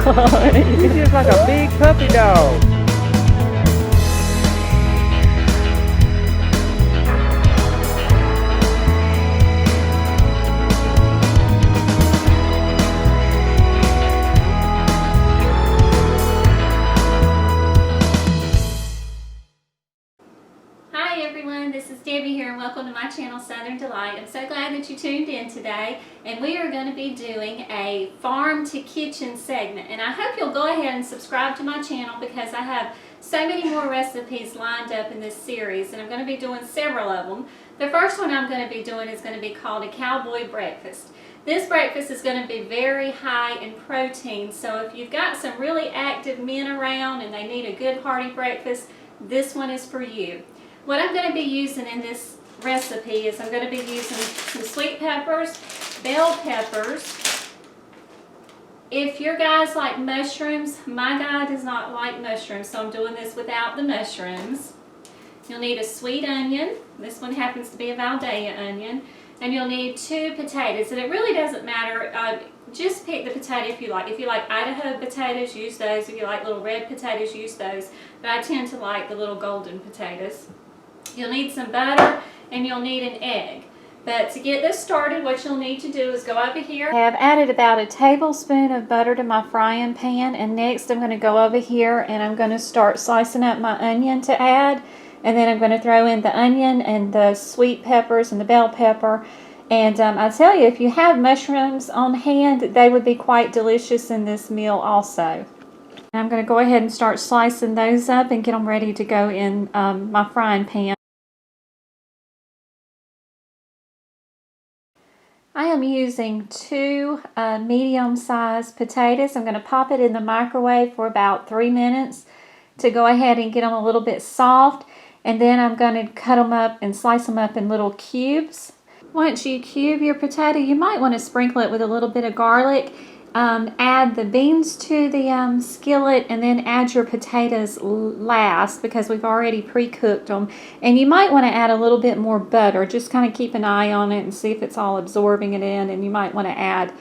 He's just like a big puppy dog. Hi everyone, this is Debbie here and welcome to my channel Southern Delight. I'm so glad that you tuned in today, and we are going to be doing a farm to kitchen segment, and I hope you'll go ahead and subscribe to my channel because I have so many more recipes lined up in this series, and I'm going to be doing several of them. The first one I'm going to be doing is going to be called a Cowboy breakfast. This breakfast is going to be very high in protein, so if you've got some really active men around and they need a good hearty breakfast, this one is for you. What I'm going to be using in this recipe is I'm going to be using some sweet peppers, bell peppers. If your guys like mushrooms, my guy does not like mushrooms, so I'm doing this without the mushrooms. You'll need a sweet onion. This one happens to be a Valdea onion. And you'll need 2 potatoes. And it really doesn't matter. Just pick the potato if you like. If you like Idaho potatoes, use those. If you like little red potatoes, use those. But I tend to like the little golden potatoes. You'll need some butter and you'll need an egg. But to get this started, what you'll need to do is go over here. I have added about a tablespoon of butter to my frying pan, and next I'm going to go over here and I'm going to start slicing up my onion to add. And then I'm going to throw in the onion and the sweet peppers and the bell pepper. And I tell you, if you have mushrooms on hand, they would be quite delicious in this meal also. And I'm going to go ahead and start slicing those up and get them ready to go in my frying pan. I am using 2 medium-sized potatoes. I'm going to pop it in the microwave for about 3 minutes to go ahead and get them a little bit soft. And then I'm going to cut them up and slice them up in little cubes. Once you cube your potato, you might want to sprinkle it with a little bit of garlic. Add the beans to the skillet and then add your potatoes last because we've already pre-cooked them. And you might want to add a little bit more butter. Just kind of keep an eye on it and see if it's all absorbing it in. And you might want to add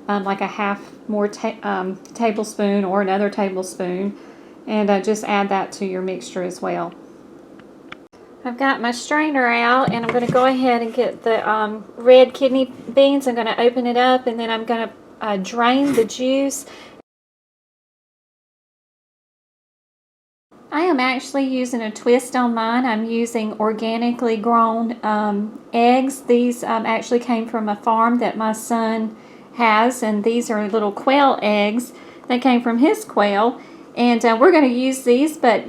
like a half more tablespoon or another tablespoon. And just add that to your mixture as well. I've got my strainer out and I'm going to go ahead and get the red kidney beans. I'm going to open it up and then I'm going to drain the juice. I am actually using a twist on mine. I'm using organically grown eggs. These actually came from a farm that my son has, and these are little quail eggs that came from his quail. And we're going to use these, but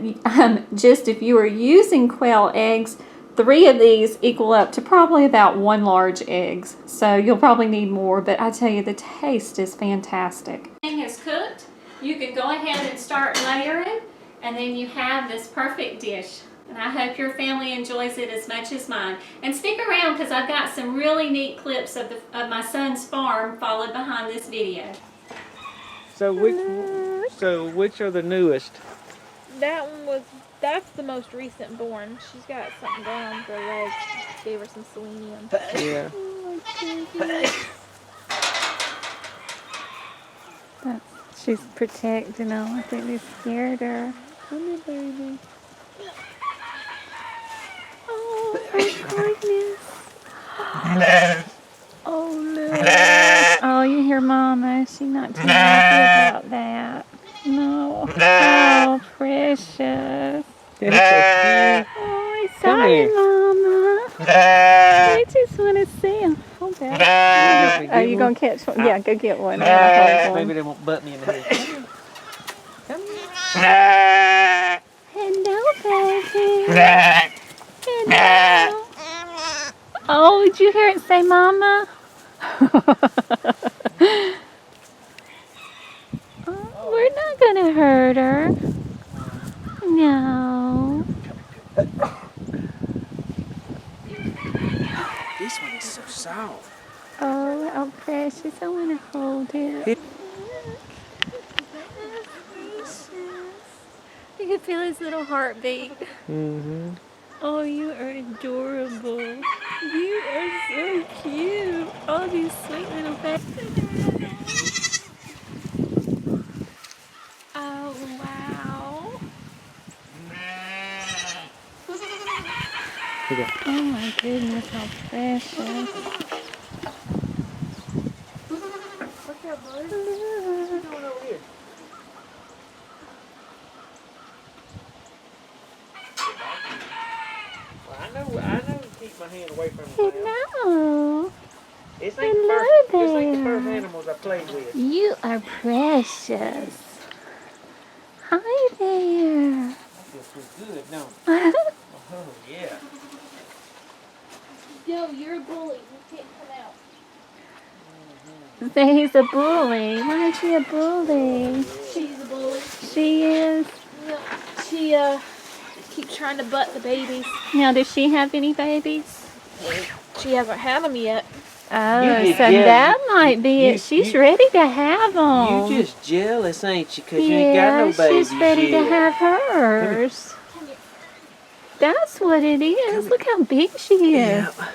just if you are using quail eggs, 3 of these equal up to probably about 1 large egg. So you'll probably need more, but I tell you, the taste is fantastic. Everything is cooked. You can go ahead and start layering, and then you have this perfect dish. And I hope your family enjoys it as much as mine. And stick around because I've got some really neat clips of my son's farm followed behind this video. So which are the newest? That's the most recent born. She's got something going on with her legs. Gave her some selenium. Yeah. She's protecting them. I think they scared her. Come here, baby. Oh, goodness. Oh, no. Oh, you hear Mama. She's not too happy about that. No. Oh, precious. Oh, he's sorry, Mama. I just want to see him. Hold that. Are you going to catch one? Yeah, go get one. Maybe they won't butt me in the head. Come here. Hello, baby. Hello. Oh, did you hear it say Mama? Oh, we're not going to hurt her. No. This one is so soft. Oh, precious. I want to hold it. You can feel his little heartbeat. Mm-hmm. Oh, you are adorable. You are so cute. Oh, these sweet little faces. Oh, wow. Here you go. Oh my goodness, how precious. Look at Bud. What's going over here? Well, I know to keep my hand away from the ground. Hello. This Hello ain't the first there. animals I played with. You are precious. Hi there. I feel pretty good, no? Oh, yeah. Yo, you're a bully. You can't come out. Say he's a bully. Why is she a bully? She's a bully. She is. Yep. She, keeps trying to butt the babies. Now, does she have any babies? She hasn't had them yet. Oh, You so just jealous. that might be You- it. She's you- ready to have them. You just jealous, ain't you? Because you ain't got no babies she's ready yet. to have hers. Come here. That's what it is. Look how big she is. Yeah.